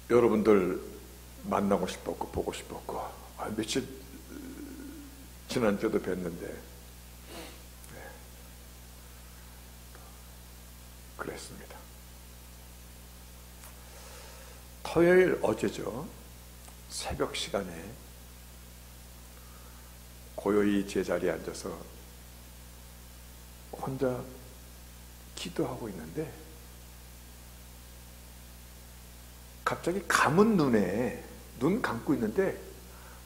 여러분들 만나고 싶었고 보고 싶었고 며칠 지난주에도 뵀는데 그랬습니다. 토요일 어제죠. 새벽 시간에 고요히 제자리에 앉아서 혼자 기도하고 있는데 갑자기 감은 눈에 눈 감고 있는데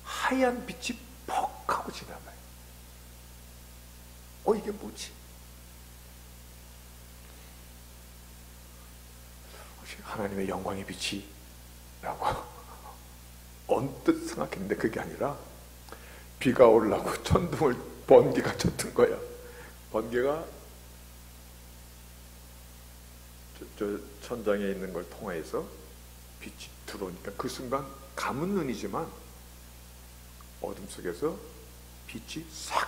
하얀 빛이 퍽 하고 지나가요. 이게 뭐지? 혹시 하나님의 영광의 빛이? 라고 언뜻 생각했는데 그게 아니라 비가 오려고 천둥을 번개가 쳤던 거야. 번개가 저 천장에 있는 걸 통해서 빛이 들어오니까 그 순간 감은 눈이지만 어둠 속에서 빛이 싹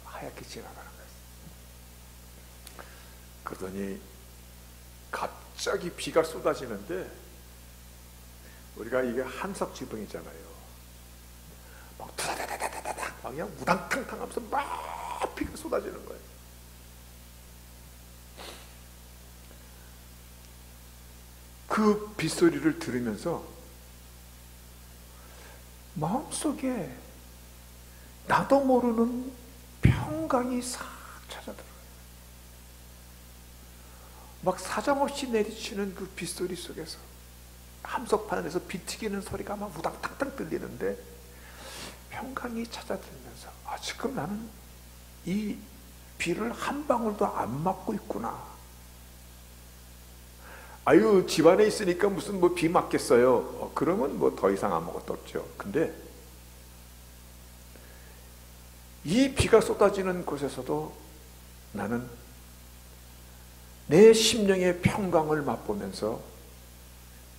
하얗게 지나가는 거예요. 그러더니 갑자기 비가 쏟아지는데 우리가 이게 한석 지붕이잖아요. 막 다다다다다닥 그냥 우당탕탕 하면서 막 비가 쏟아지는 거예요. 그 빗소리를 들으면서 마음속에 나도 모르는 평강이 싹 찾아들어요. 막 사정없이 내리치는 그 빗소리 속에서 함석판 안에서 비 튀기는 소리가 막 우당탕탕 들리는데 평강이 찾아들면서 지금 나는 이 비를 한 방울도 안 맞고 있구나. 아유, 집안에 있으니까 무슨 뭐 비 맞겠어요. 그러면 뭐 더 이상 아무것도 없죠. 근데 이 비가 쏟아지는 곳에서도 나는 내 심령의 평강을 맛보면서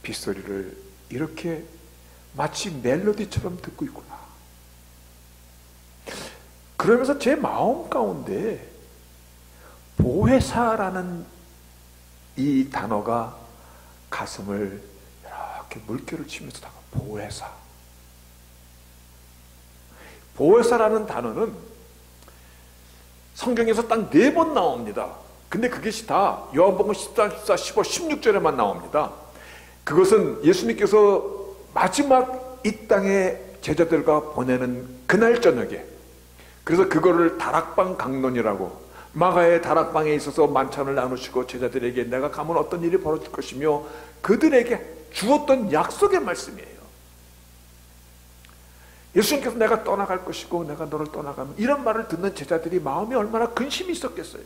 빗소리를 이렇게 마치 멜로디처럼 듣고 있구나. 그러면서 제 마음 가운데 보혜사라는 이 단어가 가슴을 이렇게 물결을 치면서 다가 보혜사. 보혜사라는 단어는 성경에서 딱 4번 나옵니다. 근데 그것이 다 요한복음 14, 14, 15, 16절에만 나옵니다. 그것은 예수님께서 마지막 이 땅에 제자들과 보내는 그날 저녁에, 그래서 그거를 다락방 강론이라고, 마가의 다락방에 있어서 만찬을 나누시고 제자들에게 내가 가면 어떤 일이 벌어질 것이며 그들에게 주었던 약속의 말씀이에요. 예수님께서 내가 떠나갈 것이고 내가 너를 떠나가면, 이런 말을 듣는 제자들이 마음에 얼마나 근심이 있었겠어요.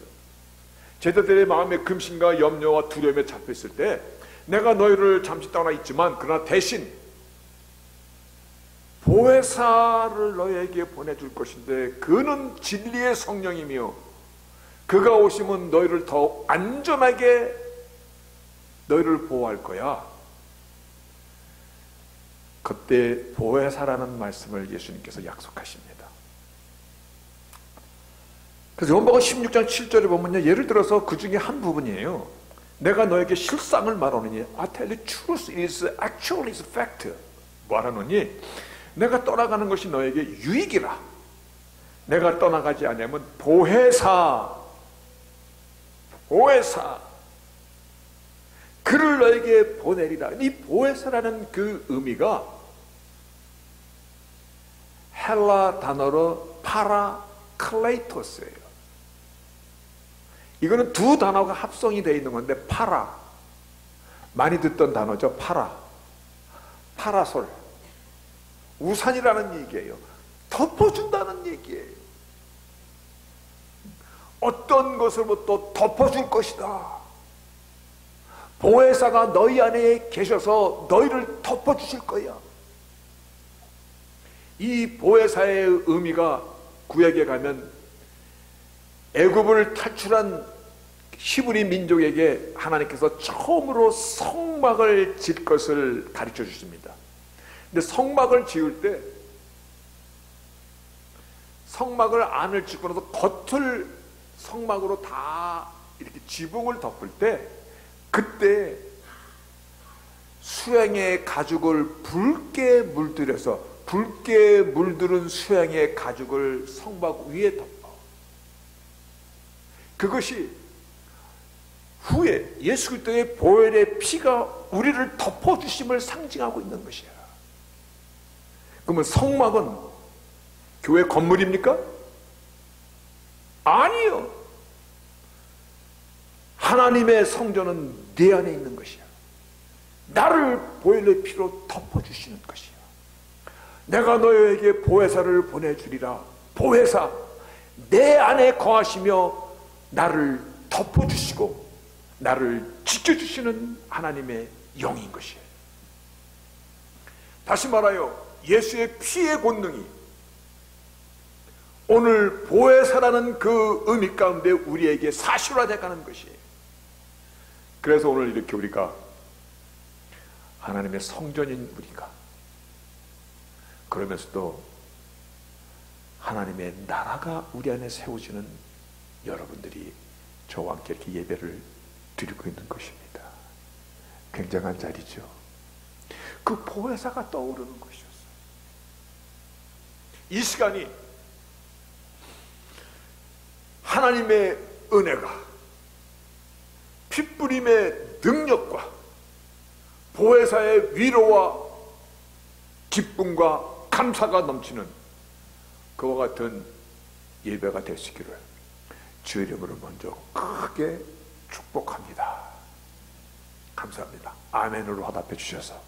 제자들의 마음에 근심과 염려와 두려움에 잡혀있을 때 내가 너희를 잠시 떠나 있지만 그러나 대신 보혜사를 너희에게 보내줄 것인데 그는 진리의 성령이며 그가 오시면 너희를 더욱 안전하게 너희를 보호할 거야. 그때 보혜사라는 말씀을 예수님께서 약속하십니다. 그래서 요한복음 16장 7절에 보면요, 예를 들어서 그 중에 한 부분이에요. 내가 너에게 실상을 말하노니 I tell you truth, it is actually is fact. 뭐하노니 내가 떠나가는 것이 너에게 유익이라. 내가 떠나가지 않으면 보혜사 그를 너에게 보내리라. 이 보혜사라는 그 의미가 헬라 단어로 파라클레이토스예요. 이거는 두 단어가 합성이 되어 있는 건데, 파라, 많이 듣던 단어죠. 파라솔, 우산이라는 얘기예요. 덮어준다는 얘기예요. 어떤 것으로부터 덮어줄 것이다. 보혜사가 너희 안에 계셔서 너희를 덮어주실 거야. 이 보혜사의 의미가 구약에 가면 애굽을 탈출한 히브리 민족에게 하나님께서 처음으로 성막을 질 것을 가르쳐 주십니다. 근데 성막을 지을 때 성막을 안을 짓고 나서 겉을 성막으로 다 이렇게 지붕을 덮을 때, 그때 수양의 가죽을 붉게 물들여서 붉게 물들은 수양의 가죽을 성막 위에 덮어. 그것이 후에 예수 그리스도의 보혈의 피가 우리를 덮어주심을 상징하고 있는 것이야. 그러면 성막은 교회 건물입니까? 아니요. 하나님의 성전은 내 안에 있는 것이야. 나를 보혈의 피로 덮어주시는 것이야. 내가 너희에게 보혜사를 보내주리라. 보혜사, 내 안에 거하시며 나를 덮어주시고 나를 지켜주시는 하나님의 영인 것이에요. 다시 말하여 예수의 피의 권능이 오늘 보혜사라는 그 의미 가운데 우리에게 사실화되어 가는 것이에요. 그래서 오늘 이렇게 우리가 하나님의 성전인 우리가 그러면서도 하나님의 나라가 우리 안에 세워지는 여러분들이 저와 함께 이렇게 예배를 드리고 있는 것입니다. 굉장한 자리죠. 그 보혜사가 떠오르는 것이었어요. 이 시간이 하나님의 은혜가 핏부림의 능력과 보혜사의 위로와 기쁨과 감사가 넘치는 그와 같은 예배가 되시기를 주 이름으로 먼저 크게 축복합니다. 감사합니다. 아멘으로 화답해 주셔서.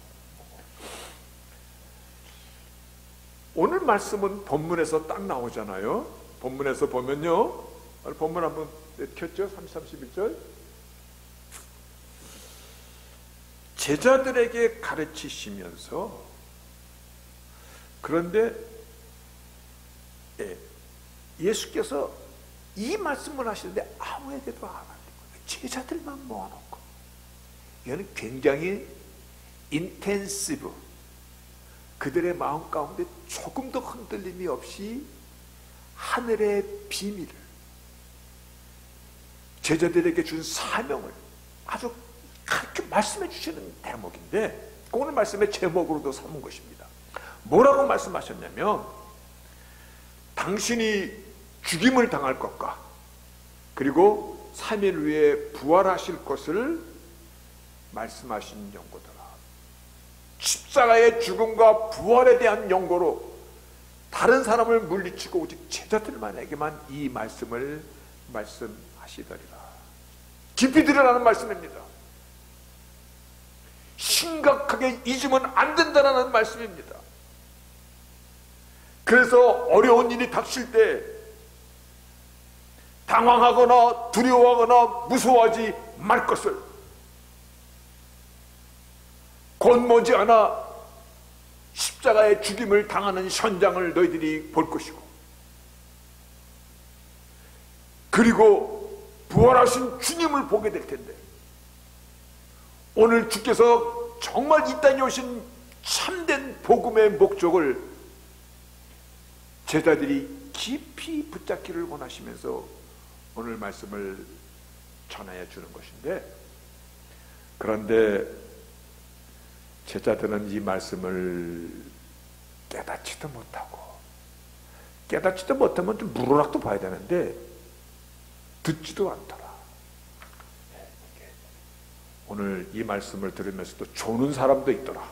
오늘 말씀은 본문에서 딱 나오잖아요. 본문에서 보면요, 본문 한번 켰죠? 31절. 제자들에게 가르치시면서, 그런데 예수께서 이 말씀을 하시는데 아무에게도 안 하는 거예요. 제자들만 모아놓고. 이거는 굉장히 인텐시브, 그들의 마음 가운데 조금도 흔들림이 없이 하늘의 비밀을, 제자들에게 준 사명을 아주 그렇게 말씀해 주시는 대목인데, 오늘 말씀의 제목으로도 삼은 것입니다. 뭐라고 말씀하셨냐면, 당신이 죽임을 당할 것과 그리고 3일 후에 부활하실 것을 말씀하신 연고더라. 십자가의 죽음과 부활에 대한 연고로 다른 사람을 물리치고 오직 제자들만에게만 이 말씀을 말씀하시더리라. 깊이 들으라는 말씀입니다. 심각하게 잊으면 안 된다는 말씀입니다. 그래서 어려운 일이 닥칠 때 당황하거나 두려워하거나 무서워하지 말 것을, 곧 머지않아 십자가의 죽임을 당하는 현장을 너희들이 볼 것이고, 그리고 부활하신 주님을 보게 될 텐데, 오늘 주께서 정말 이 땅에 오신 참된 복음의 목적을 제자들이 깊이 붙잡기를 원하시면서 오늘 말씀을 전하여 주는 것인데, 그런데 제자들은 이 말씀을 깨닫지도 못하고, 깨닫지도 못하면 좀 무르락도 봐야 되는데 듣지도 않더라. 오늘 이 말씀을 들으면서도 조는 사람도 있더라.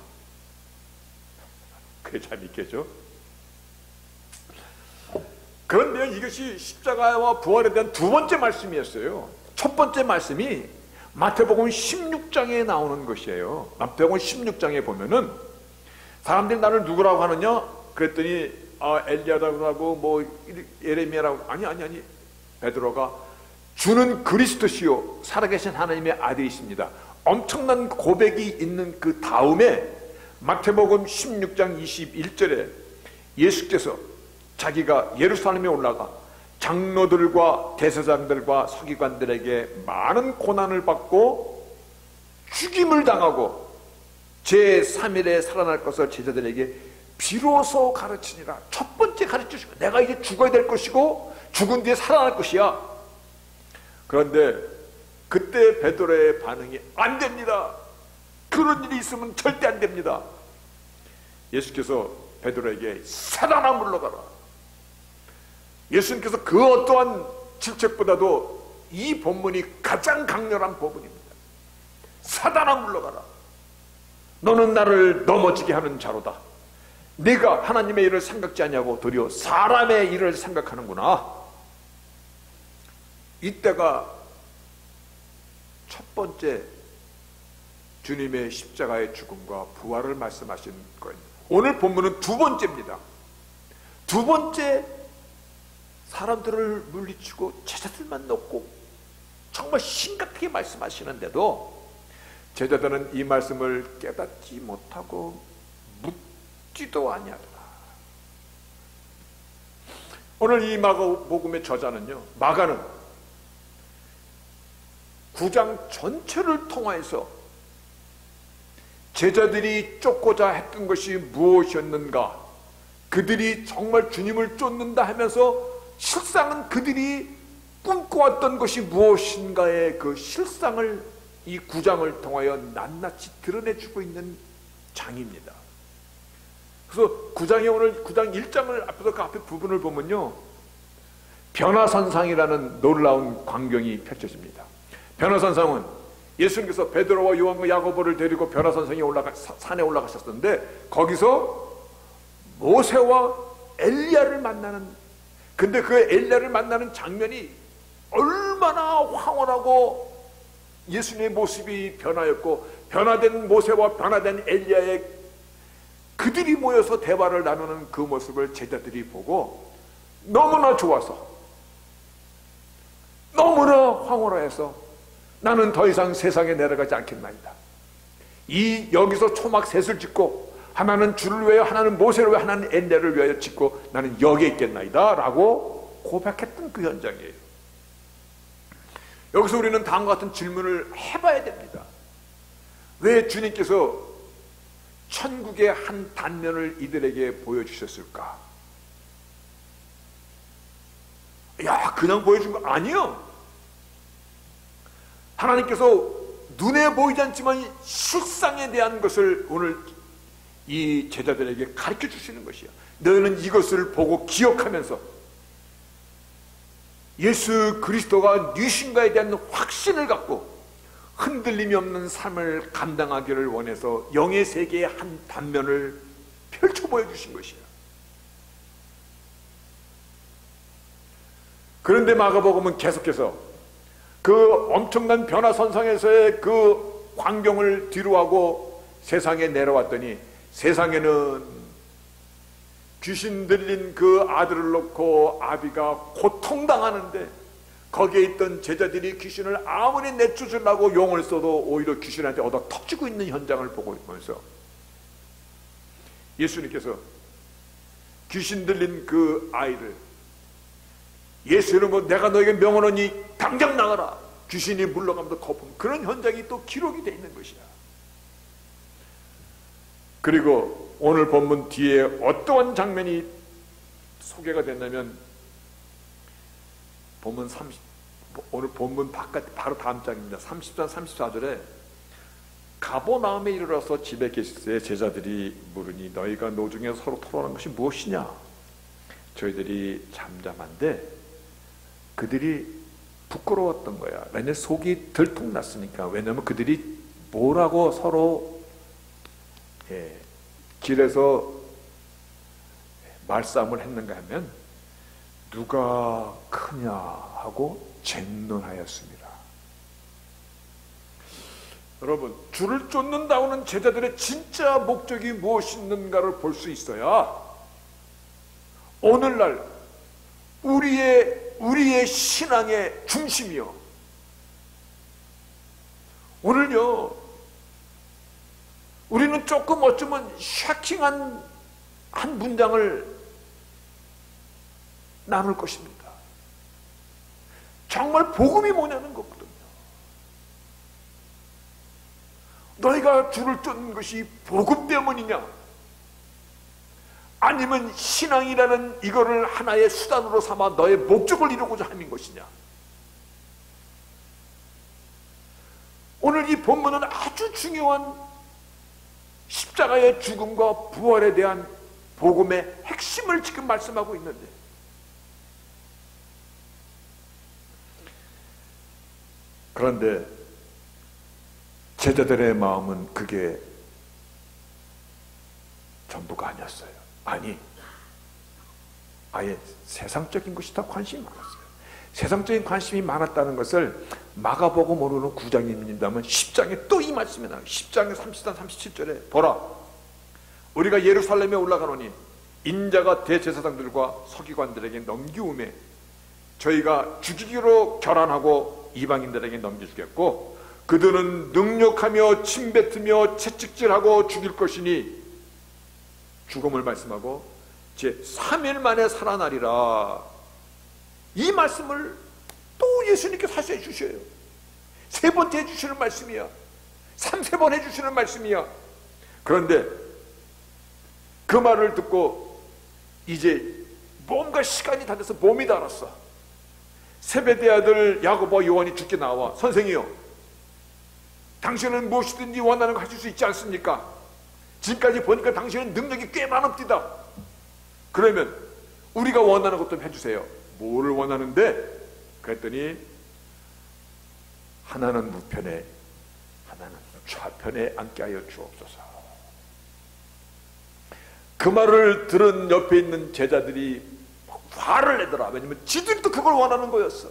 그게 잘 믿겠죠? 그런데 이것이 십자가와 부활에 대한 두 번째 말씀이었어요. 첫 번째 말씀이 마태복음 16장에 나오는 것이에요. 마태복음 16장에 보면은 사람들이 나를 누구라고 하느냐? 그랬더니 엘리야라고 하고 뭐 예레미야라고, 아니 베드로가 주는 그리스도시요 살아계신 하나님의 아들이십니다. 엄청난 고백이 있는 그 다음에 마태복음 16장 21절에 예수께서 자기가 예루살렘에 올라가 장로들과 대제사장들과 서기관들에게 많은 고난을 받고 죽임을 당하고 제3일에 살아날 것을 제자들에게 비로소 가르치니라. 첫 번째 가르치시고, 내가 이제 죽어야 될 것이고 죽은 뒤에 살아날 것이야. 그런데 그때 베드로의 반응이 안 됩니다. 그런 일이 있으면 절대 안 됩니다. 예수께서 베드로에게 사단아 물러가라. 예수님께서 그 어떠한 질책보다도 이 본문이 가장 강렬한 본문입니다. 사단아 물러가라. 너는 나를 넘어지게 하는 자로다. 네가 하나님의 일을 생각지 않냐고 도리어 사람의 일을 생각하는구나. 이때가 첫 번째 주님의 십자가의 죽음과 부활을 말씀하신 거예요. 오늘 본문은 두 번째입니다. 두 번째, 사람들을 물리치고 제자들만 놓고 정말 심각하게 말씀하시는데도 제자들은 이 말씀을 깨닫지 못하고 묻지도 아니하더라. 오늘 이 마가복음의 저자는요, 마가는 9장 전체를 통해서 제자들이 쫓고자 했던 것이 무엇이었는가, 그들이 정말 주님을 쫓는다 하면서 실상은 그들이 꿈꿔왔던 것이 무엇인가의 그 실상을 이 9장을 통하여 낱낱이 드러내주고 있는 장입니다. 그래서 9장에 오늘 9장 1장을 앞에서 그 앞에 부분을 보면요, 변화선상이라는 놀라운 광경이 펼쳐집니다. 변화선상은 예수님께서 베드로와 요한과 야고보를 데리고 변화선상에 산에 올라가셨었는데, 거기서 모세와 엘리야를 만나는, 근데 그 엘리야를 만나는 장면이 얼마나 황홀하고 예수님의 모습이 변화였고, 변화된 모세와 변화된 엘리야의 그들이 모여서 대화를 나누는 그 모습을 제자들이 보고 너무나 좋아서, 너무나 황홀해서 나는 더 이상 세상에 내려가지 않겠나이다. 여기서 초막 셋을 짓고 하나는 주를 위하여, 하나는 모세를 위하여, 하나는 엘리야를 위하여 짓고 나는 여기에 있겠나이다 라고 고백했던 그 현장이에요. 여기서 우리는 다음과 같은 질문을 해봐야 됩니다. 왜 주님께서 천국의 한 단면을 이들에게 보여주셨을까? 야, 그냥 보여준 거 아니요. 하나님께서 눈에 보이지 않지만 실상에 대한 것을 오늘 이 제자들에게 가르쳐 주시는 것이야. 너희는 이것을 보고 기억하면서 예수 그리스도가 누신가에 대한 확신을 갖고 흔들림이 없는 삶을 감당하기를 원해서 영의 세계의 한 단면을 펼쳐 보여주신 것이야. 그런데 마가복음은 계속해서 그 엄청난 변화선상에서의 그 광경을 뒤로하고 세상에 내려왔더니, 세상에는 귀신 들린 그 아들을 놓고 아비가 고통당하는데, 거기에 있던 제자들이 귀신을 아무리 내쫓으려고 용을 써도 오히려 귀신한테 얻어 터지고 있는 현장을 보고 있면서 예수님께서 귀신 들린 그 아이를 예수 이름으로 내가 너에게 명하노니 당장 나가라, 귀신이 물러가면서 거품, 그런 현장이 또 기록이 되어 있는 것이야. 그리고 오늘 본문 뒤에 어떠한 장면이 소개가 됐냐면, 오늘 본문 바로 다음 장입니다. 33, 34절에 가버나움에 이르러서 집에 계실 때 제자들이 물으니 너희가 노중에 서로 토론한 것이 무엇이냐? 저희들이 잠잠한데 그들이 부끄러웠던 거야. 왜냐면 속이 들통났으니까. 왜냐면 그들이 뭐라고 서로 길에서 말싸움을 했는가 하면 누가 크냐 하고 쟁론하였습니다. 여러분, 주를 쫓는다고는 제자들의 진짜 목적이 무엇인가를 볼 수 있어야 오늘날 우리의 신앙의 중심이요, 오늘요 우리는 조금 어쩌면 샤킹한 한 문장을 나눌 것입니다. 정말 복음이 뭐냐는 거거든요. 너희가 주를 쫓는 것이 복음 때문이냐, 아니면 신앙이라는 이거를 하나의 수단으로 삼아 너의 목적을 이루고자 하는 것이냐. 오늘 이 본문은 아주 중요한 십자가의 죽음과 부활에 대한 복음의 핵심을 지금 말씀하고 있는데, 그런데 제자들의 마음은 그게 전부가 아니었어요. 아니, 아예 세상적인 것이 더 관심이 많았어요. 세상적인 관심이 많았다는 것을 마가복음으로는 9장입니다만 10장에 또 이 말씀이 나와요. 10장의 33, 37절에 보라, 우리가 예루살렘에 올라가노니 인자가 대제사장들과 서기관들에게 넘기움에 저희가 죽이기로 결안하고 이방인들에게 넘겨주겠고 그들은 능욕하며 침뱉으며 채찍질하고 죽일 것이니 죽음을 말씀하고 제 3일 만에 살아나리라. 이 말씀을 또 예수님께서 하셔 주셔요. 세 번째 해주시는 말씀이야. 3-4번 해주시는 말씀이야. 그런데 그 말을 듣고 이제 뭔가 시간이 다 돼서 몸이 달았어. 세베대 아들 야고보와 요한이 죽게 나와, 선생이요, 당신은 무엇이든지 원하는 거 하실 수 있지 않습니까? 지금까지 보니까 당신은 능력이 꽤 많읍디다. 그러면 우리가 원하는 것 좀 해주세요. 뭐를 원하는데? 그랬더니 하나는 우편에 하나는 좌편에 앉게 하여 주옵소서. 그 말을 들은 옆에 있는 제자들이 화를 내더라. 왜냐면 지들도 그걸 원하는 거였어.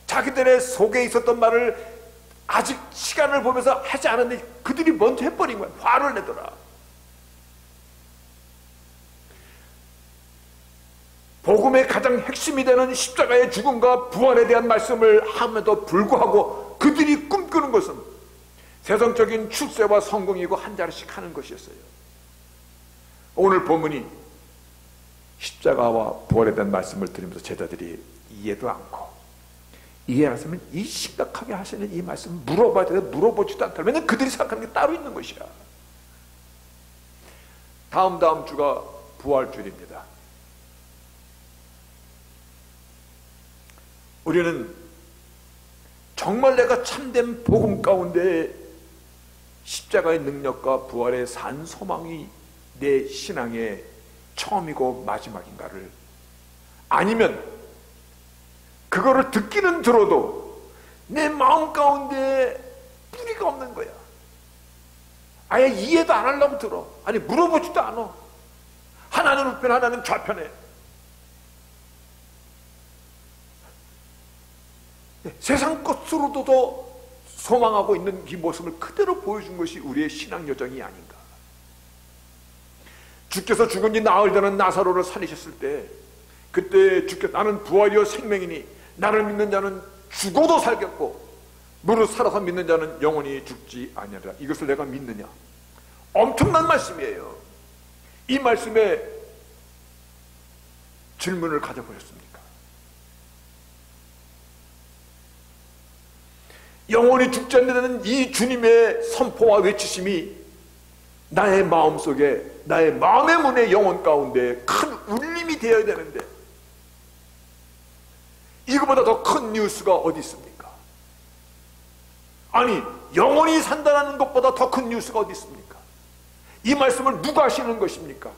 자기들의 속에 있었던 말을 아직 시간을 보면서 하지 않았는데 그들이 먼저 해버린 거야. 화를 내더라. 복음의 가장 핵심이 되는 십자가의 죽음과 부활에 대한 말씀을 함에도 불구하고 그들이 꿈꾸는 것은 세상적인 출세와 성공이고 한 자리씩 하는 것이었어요. 오늘 본문이 십자가와 부활에 대한 말씀을 들으면서 제자들이 이해도 않고, 이해하시면 이 심각하게 하시는 이 말씀 물어봐야 되는데 물어보지도 않다. 왜냐면 그들이 생각하는 게 따로 있는 것이야. 다음 주가 부활주일입니다. 우리는 정말 내가 참된 복음 가운데 십자가의 능력과 부활의 산 소망이 내 신앙의 처음이고 마지막인가를, 아니면 그거를 듣기는 들어도 내 마음 가운데 뿌리가 없는 거야. 아예 이해도 안 하려고 들어. 아니 물어보지도 않아. 하나는 우편 하나는 좌편에. 세상 것으로도 더 소망하고 있는 이 모습을 그대로 보여준 것이 우리의 신앙 여정이 아닌가. 주께서 죽은 지 나흘 되는 나사로를 살리셨을 때 그때 주께서 나는 부활이요 생명이니 나를 믿는 자는 죽어도 살겠고 무릇 살아서 믿는 자는 영원히 죽지 아니하리라. 이것을 내가 믿느냐. 엄청난 말씀이에요. 이 말씀에 질문을 가져보셨습니까? 영원히 죽지 않는 이 주님의 선포와 외치심이 나의 마음속에, 나의 마음의 문의 영혼 가운데 큰 울림이 되어야 되는데 이거보다 더 큰 뉴스가 어디 있습니까? 아니 영원히 산다는 것보다 더 큰 뉴스가 어디 있습니까? 이 말씀을 누가 하시는 것입니까?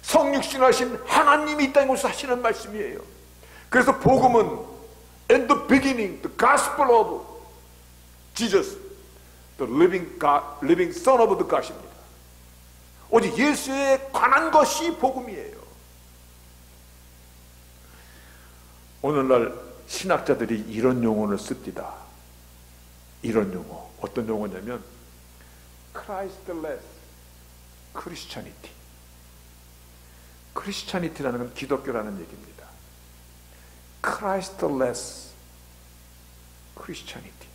성육신하신 하나님이 이 땅에 오셔서 하시는 말씀이에요. 그래서 복음은 in the beginning, the gospel of Jesus, the living son of the God입니다. 오직 예수에 관한 것이 복음이에요. 오늘날 신학자들이 이런 용어를 씁니다. 이런 용어. 어떤 용어냐면 Christless Christianity. 크리스찬이티라는 건 기독교라는 얘기입니다. Christless Christianity.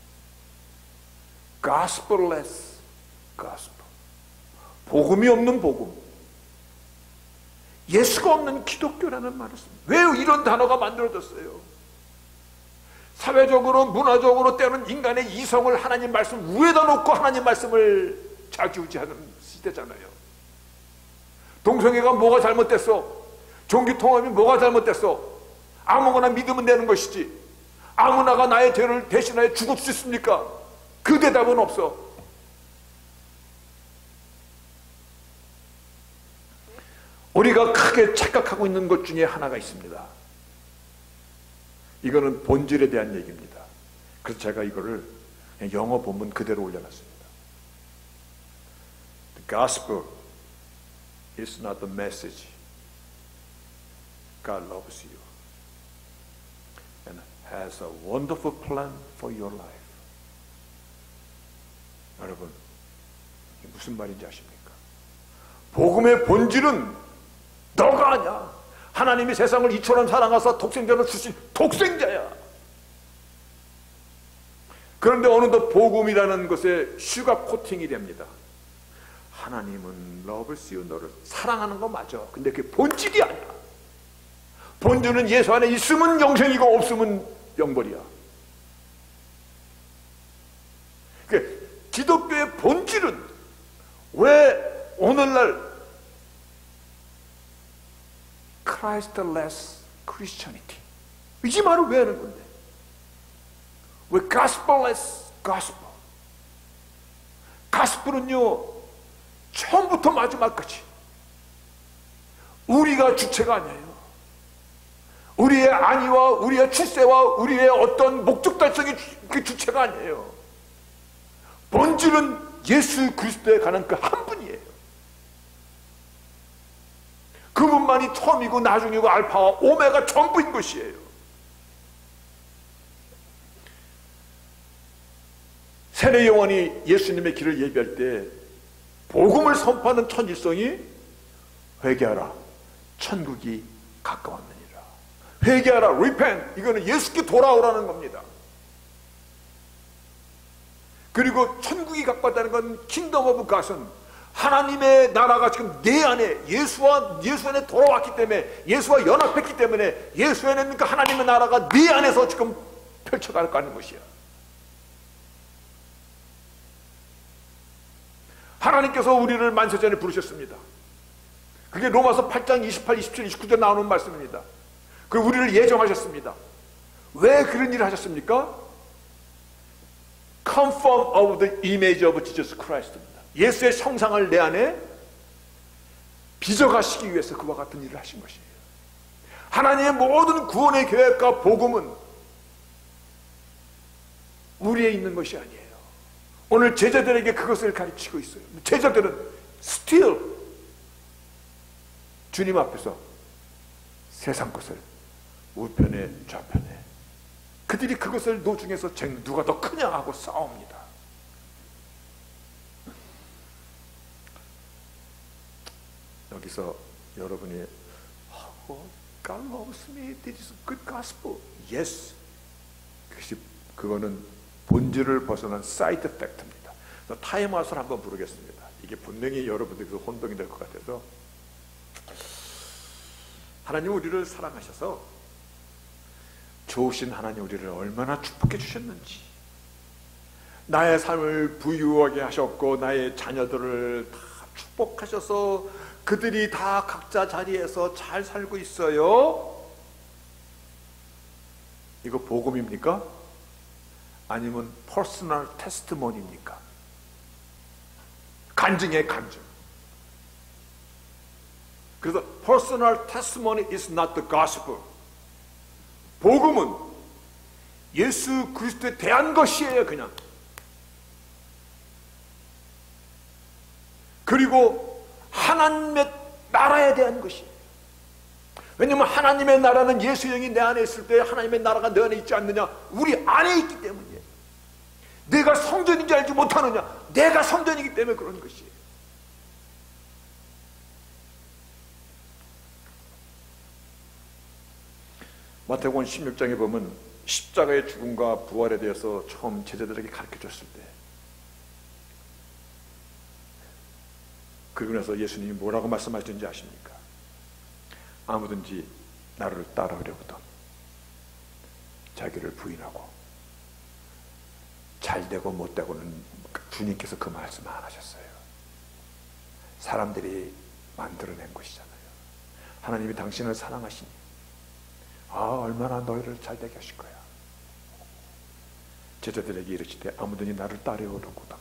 Gospelless Gospel. 복음이 없는 복음. 예수가 없는 기독교라는 말을 씁니다. 왜 이런 단어가 만들어졌어요? 사회적으로 문화적으로 때로는 인간의 이성을 하나님 말씀 위에다 놓고 하나님 말씀을 좌지우지하는 시대잖아요. 동성애가 뭐가 잘못됐어? 종교통합이 뭐가 잘못됐어? 아무거나 믿으면 되는 것이지 아무나가 나의 죄를 대신하여 죽을 수 있습니까? 그 대답은 없어. 우리가 크게 착각하고 있는 것 중에 하나가 있습니다. 이거는 본질에 대한 얘기입니다. 그래서 제가 이거를 영어 본문 그대로 올려놨습니다. The gospel is not the message. God loves you and has a wonderful plan for your life. 여러분, 이게 무슨 말인지 아십니까? 복음의 본질은 너가 아니야. 하나님이 세상을 이처럼 사랑하사 독생자를 주신 독생자야. 그런데 어느덧 복음이라는 것에 슈가 코팅이 됩니다. 하나님은 loves you, 너를 사랑하는 거 맞아. 근데 그게 본질이 아니야. 본질은 예수 안에 있으면 영생이고 없으면 영벌이야. 그러니까 기독교의 본질은 왜 오늘날 Christless Christianity 이 말을 왜 하는 건데? 왜 Gospelless Gospel? 가스펠은요 처음부터 마지막까지 우리가 주체가 아니에요. 우리의 안위와 우리의 출세와 우리의 어떤 목적 달성이 그 주체가 아니에요. 본질은 예수 그리스도에 관한 그 한 분이에요. 그분만이 처음이고 나중이고 알파와 오메가 전부인 것이에요. 세례 요한이 예수님의 길을 예비할 때 복음을 선포하는 천일성이 회개하라, 천국이 가까웠느니라. 회개하라, repent. 이거는 예수께 돌아오라는 겁니다. 그리고 천국이 가까웠다는 건 킹덤 오브 갓은 하나님의 나라가 지금 내 안에 예수 안에 돌아왔기 때문에, 예수와 연합했기 때문에 예수 안에 있는 그 하나님의 나라가 내 안에서 지금 펼쳐가는 것이야. 하나님께서 우리를 만세전에 부르셨습니다. 그게 로마서 8장 28, 27, 29절 나오는 말씀입니다. 그리고 우리를 예정하셨습니다. 왜 그런 일을 하셨습니까? Conform of the image of Jesus Christ입니다. 예수의 형상을 내 안에 빚어가시기 위해서 그와 같은 일을 하신 것이에요. 하나님의 모든 구원의 계획과 복음은 우리에 있는 것이 아니에요. 오늘 제자들에게 그것을 가르치고 있어요. 제자들은 still 주님 앞에서 세상 것을 우편에 좌편에 그들이 그것을 노중에서 누가 더 크냐 하고 싸웁니다. 여기서 여러분이 God loves me, this is good gospel. Yes. 그거는 본질을 벗어난 사이드 팩트입니다. 타임아웃을 한번 부르겠습니다. 이게 분명히 여러분들께서 혼동이 될 것 같아서. 하나님 우리를 사랑하셔서 좋으신 하나님 우리를 얼마나 축복해 주셨는지, 나의 삶을 부유하게 하셨고 나의 자녀들을 다 축복하셔서 그들이 다 각자 자리에서 잘 살고 있어요. 이거 복음입니까? 아니면 퍼스널 테스트모니입니까? 간증의 간증. 그래서 personal testimony is not the gospel. 복음은 예수 그리스도에 대한 것이에요. 그냥. 그리고 하나님의 나라에 대한 것이에요. 왜냐하면 하나님의 나라는 예수의 영이 내 안에 있을 때 하나님의 나라가 내 안에 있지 않느냐? 우리 안에 있기 때문이에요. 내가 성전인지 알지 못하느냐? 내가 성전이기 때문에 그런 것이에요. 마태복음 16장에 보면 십자가의 죽음과 부활에 대해서 처음 제자들에게 가르쳐줬을 때, 그리고 나서 예수님이 뭐라고 말씀하셨는지 아십니까? 아무든지 나를 따라오려거든 자기를 부인하고, 잘되고 못되고는 주님께서 그 말씀 안 하셨어요. 사람들이 만들어낸 것이잖아요. 하나님이 당신을 사랑하시니 얼마나 너희를 잘되게 하실 거야. 제자들에게 이르시되 아무든지 나를 따라오려거든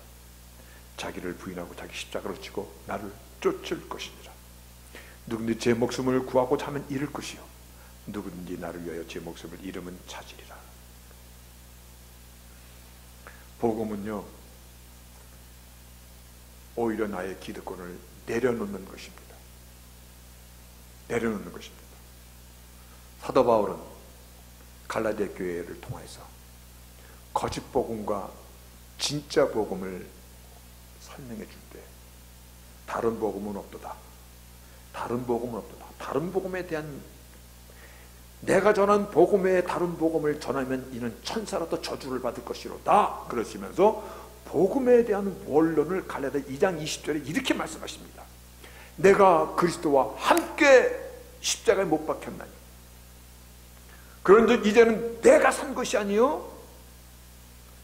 자기를 부인하고 자기 십자가를 지고 나를 쫓을 것이니라. 누구든지 제 목숨을 구하고자 하면 잃을 것이요 누구든지 나를 위하여 제 목숨을 잃으면 찾으리라. 복음은요, 오히려 나의 기득권을 내려놓는 것입니다. 내려놓는 것입니다. 사도 바울은 갈라디아 교회를 통해서 거짓 복음과 진짜 복음을 설명해 줄 때 다른 복음은 없도다. 다른 복음은 없도다. 다른 복음에 대한 내가 전한 복음에 다른 복음을 전하면 이는 천사로도 저주를 받을 것이로다. 그러시면서 복음에 대한 원론을 갈라디아 2장 20절에 이렇게 말씀하십니다. 내가 그리스도와 함께 십자가에 못 박혔나니 그런즉 이제는 내가 산 것이 아니요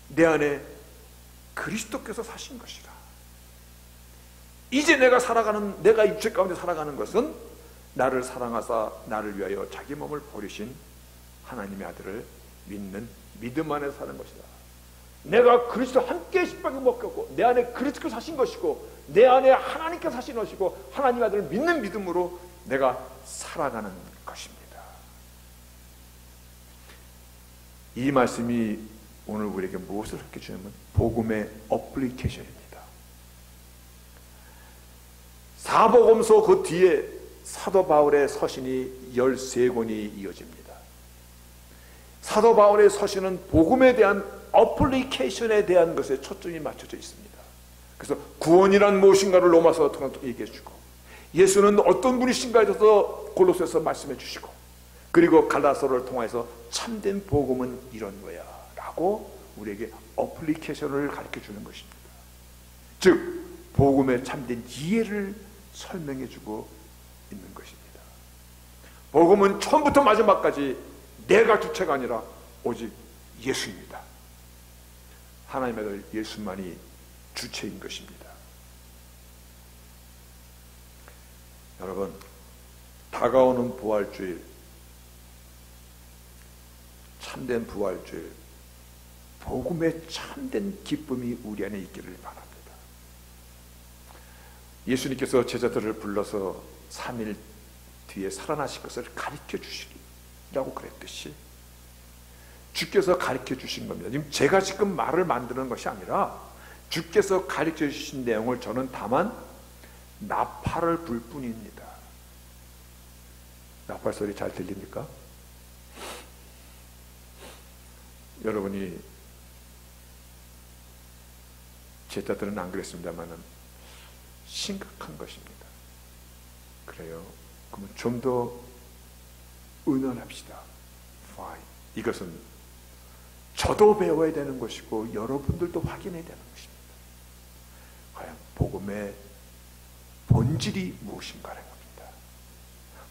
내 안에 그리스도께서 사신 것이라. 이제 내가 육체 가운데 살아가는 것은 나를 사랑하사 나를 위하여 자기 몸을 버리신 하나님의 아들을 믿는 믿음 안에 사는 것이다. 내가 그리스도와 함께 십자가에 못 박혔고 내 안에 그리스도께서 사신 것이고 내 안에 하나님께서 사신 것이고 하나님의 아들을 믿는 믿음으로 내가 살아가는 것입니다. 이 말씀이 오늘 우리에게 무엇을 가르쳐주냐면 복음의 어플리케이션입니다. 사복음서 그 뒤에 사도 바울의 서신이 13권이 이어집니다. 사도 바울의 서신은 복음에 대한 어플리케이션에 대한 것에 초점이 맞춰져 있습니다. 그래서 구원이란 무엇인가를 로마서를 통해서 얘기해 주고 예수는 어떤 분이신가에 대해서 골로새서 말씀해 주시고 그리고 갈라서를 통해서 참된 복음은 이런 거야 라고 우리에게 어플리케이션을 가르쳐 주는 것입니다. 즉 복음의 참된 이해를 설명해 주고 있는 것입니다. 복음은 처음부터 마지막까지 내가 주체가 아니라 오직 예수입니다. 하나님의 아들 예수만이 주체인 것입니다. 여러분, 다가오는 부활주일, 참된 부활주일, 복음의 참된 기쁨이 우리 안에 있기를 바랍니다. 예수님께서 제자들을 불러서 3일 뒤에 살아나실 것을 가르쳐 주시리라고 그랬듯이 주께서 가르쳐 주신 겁니다. 지금 제가 지금 말을 만드는 것이 아니라 주께서 가르쳐 주신 내용을 저는 다만 나팔을 불 뿐입니다. 나팔 소리 잘 들립니까? 여러분이 제자들은 안 그랬습니다만은 심각한 것입니다. 그래요. 그러면 좀 더 의논합시다. Fine. 이것은 저도 배워야 되는 것이고 여러분들도 확인해야 되는 것입니다. 과연 복음의 본질이 무엇인가라는 겁니다.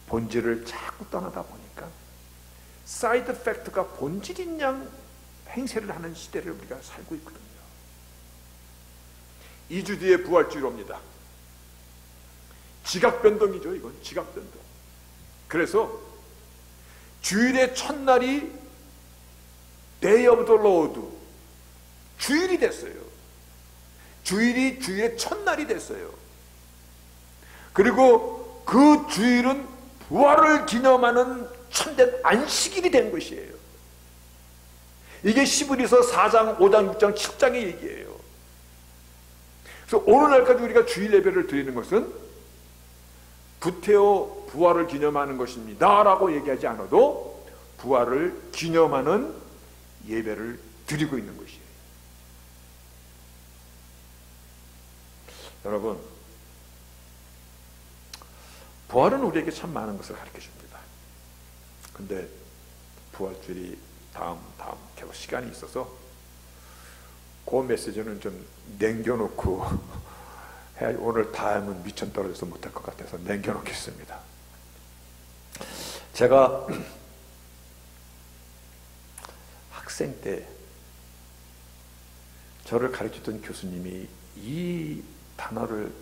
본질을 자꾸 떠나다 보니까 사이드 팩트가 본질인 양 행세를 하는 시대를 우리가 살고 있거든요. 2주 뒤에 부활주일 옵니다. 지각변동이죠. 이건 지각변동. 그래서 주일의 첫날이 Day of the Lord, 주일이 됐어요. 주일이 주일의 첫날이 됐어요. 그리고 그 주일은 부활을 기념하는 참된 안식일이 된 것이에요. 이게 시브리서 4장, 5장, 6장, 7장의 얘기예요. 그래서 오늘날까지 우리가 주일 예배를 드리는 것은 구테오 부활을 기념하는 것입니다 라고 얘기하지 않아도 부활을 기념하는 예배를 드리고 있는 것이에요. 여러분, 부활은 우리에게 참 많은 것을 가르쳐 줍니다. 근데 부활주일이 다음 계속 시간이 있어서 그 메시지는 좀 남겨놓고 오늘 다 하면 미천 떨어져서 못할 것 같아서 남겨놓겠습니다. 제가 학생 때 저를 가르쳤던 교수님이 이 단어를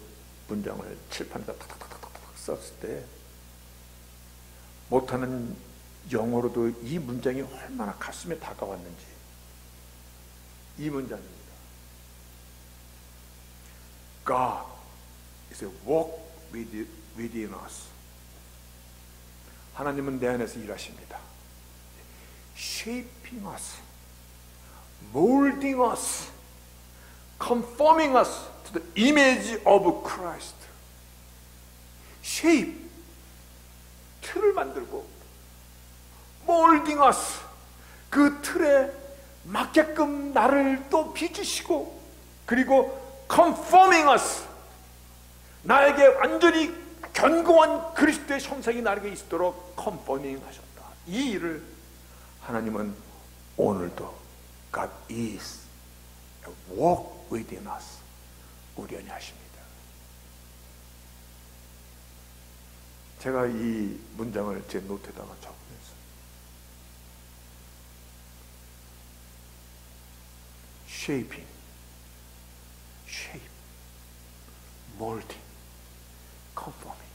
문장을 칠판에다 탁탁탁탁탁 썼을 때 못하는 영어로도 이 문장이 얼마나 가슴에 다가왔는지. 이 문장입니다. God is a walk within us. 하나님은 내 안에서 일하십니다. Shaping us, molding us, conforming us to the image of Christ. Shape, 틀을 만들고, molding us, 그 틀에 맞게끔 나를 또 빚으시고, 그리고 conforming us, 나에게 완전히 견고한 그리스도의 형상이 나에게 있도록 conforming 하셨다. 이 일을 하나님은 오늘도 God is walk within us, 우려니 하십니다. 제가 이 문장을 제 노트에다가 적으면서 shaping, shape, molding, conforming,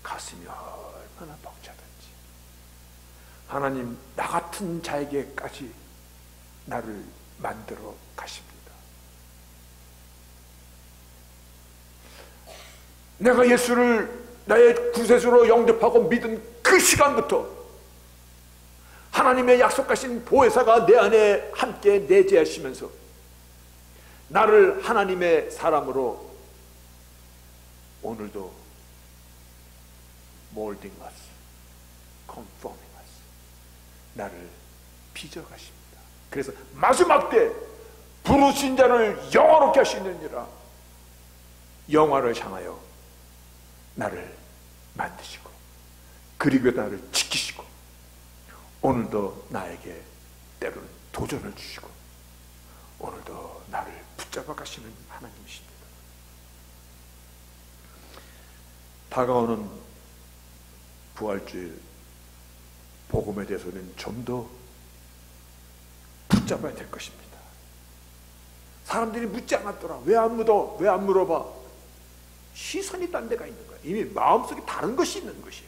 가슴이 얼마나 벅차든지 하나님 나 같은 자에게까지 나를 만들어 가십니다. 내가 예수를 나의 구세주로 영접하고 믿은 그 시간부터 하나님의 약속하신 보혜사가 내 안에 함께 내재하시면서 나를 하나님의 사람으로 오늘도 molding us, conforming us, 나를 빚어가십니다. 그래서 마지막 때 부르신 자를 영화롭게 하시느니라, 영화를 향하여 나를 만드시고 그리고 나를 지키시고 오늘도 나에게 때로는 도전을 주시고 오늘도 나를 붙잡아 가시는 하나님이십니다. 다가오는 부활주일 복음에 대해서는 좀 더 붙잡아야 될 것입니다. 사람들이 묻지 않았더라. 왜 안 묻어? 왜 안 물어봐? 시선이 딴 데가 있는 거야. 이미 마음속에 다른 것이 있는 것이야.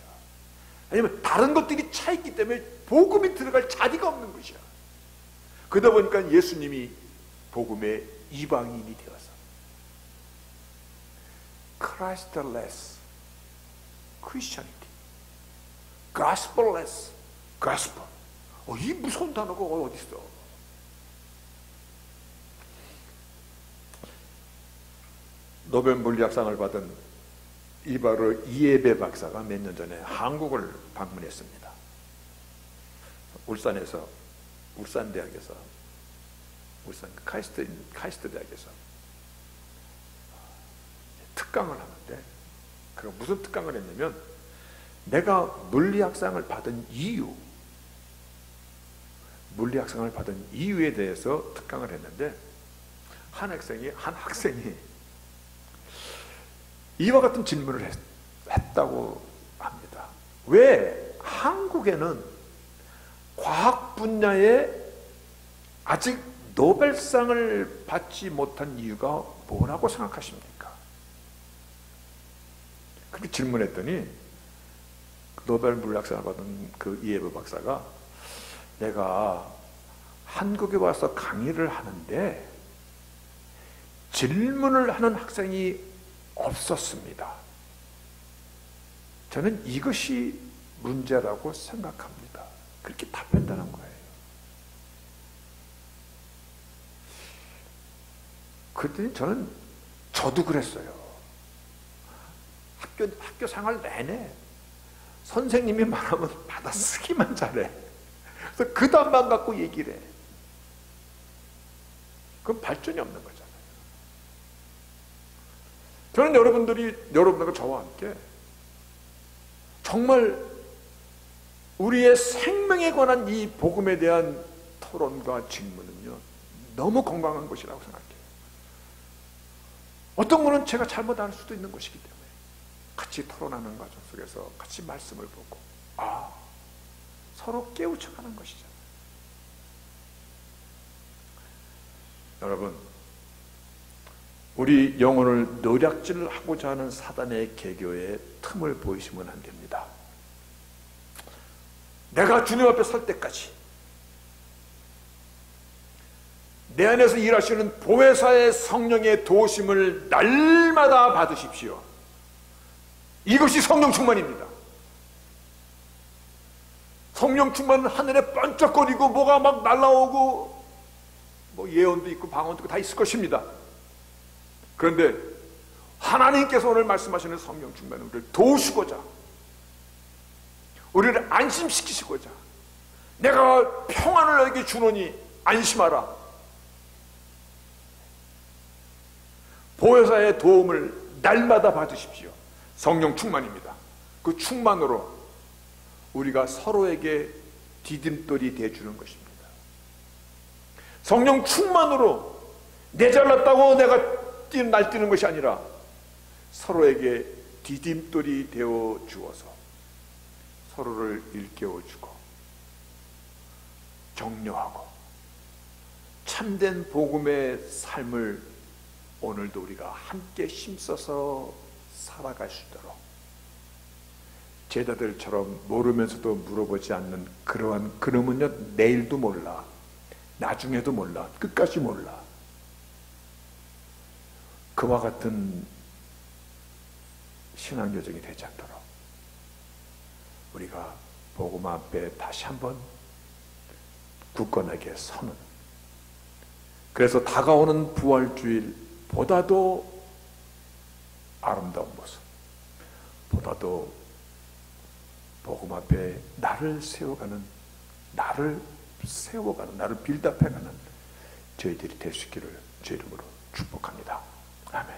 아니면 다른 것들이 차 있기 때문에 복음이 들어갈 자리가 없는 것이야. 그러다 보니까 예수님이 복음의 이방인이 되어서 Christless Christianity, Gospelless Gospel. 이 무서운 단어가 어디 있어? 노벨 물리학상을 받은 이바르 이에베 박사가 몇 년 전에 한국을 방문했습니다. 울산에서, 울산대학에서, 울산 카이스트 대학에서 특강을 하는데, 그 무슨 특강을 했냐면, 내가 물리학상을 받은 이유에 대해서 특강을 했는데, 한 학생이 이와 같은 질문을 했다고 합니다. 왜 한국에는 과학 분야에 아직 노벨상을 받지 못한 이유가 뭐라고 생각하십니까? 그렇게 질문했더니 노벨 물리학상을 받은 그 이에베 박사가, 내가 한국에 와서 강의를 하는데 질문을 하는 학생이 없었습니다. 저는 이것이 문제라고 생각합니다. 그렇게 답했다는 거예요. 그랬더니 저도 그랬어요. 학교 생활 내내 선생님이 말하면 받아쓰기만 잘해. 그래서 그 답만 갖고 얘기를 해. 그건 발전이 없는 거잖아요. 저는 여러분들과 저와 함께 정말 우리의 생명에 관한 이 복음에 대한 토론과 질문은요, 너무 건강한 것이라고 생각해요. 어떤 분은 제가 잘못 알 수도 있는 것이기 때문에 같이 토론하는 과정 속에서 같이 말씀을 보고 서로 깨우쳐가는 것이잖아요. 여러분, 우리 영혼을 노략질하고자 하는 사단의 계교에 틈을 보이시면 안 됩니다. 내가 주님 앞에 설 때까지 내 안에서 일하시는 보혜사의 성령의 도우심을 날마다 받으십시오. 이것이 성령 충만입니다. 성령 충만은 하늘에 번쩍거리고 뭐가 막 날아오고 뭐 예언도 있고 방언도 있고 다 있을 것입니다. 그런데 하나님께서 오늘 말씀하시는 성령 충만은 우리를 도우시고자, 우리를 안심시키시고자, 내가 평안을 너에게 주노니 안심하라, 보혜사의 도움을 날마다 받으십시오. 성령 충만입니다. 그 충만으로 우리가 서로에게 디딤돌이 되어주는 것입니다. 성령 충만으로 내 잘났다고 내가 날뛰는 것이 아니라 서로에게 디딤돌이 되어 주어서 서로를 일깨워주고 격려하고 참된 복음의 삶을 오늘도 우리가 함께 힘써서 살아갈 수 있도록 제자들처럼 모르면서도 물어보지 않는 그러면요 내일도 몰라, 나중에도 몰라, 끝까지 몰라, 그와 같은 신앙 여정이 되지 않도록 우리가 복음 앞에 다시 한번 굳건하게 서는, 그래서 다가오는 부활주일보다도 아름다운 모습, 보다도 복음 앞에 나를 세워가는, 나를 빌드업해가는 저희들이 될 수 있기를 주 이름으로 축복합니다. 아멘.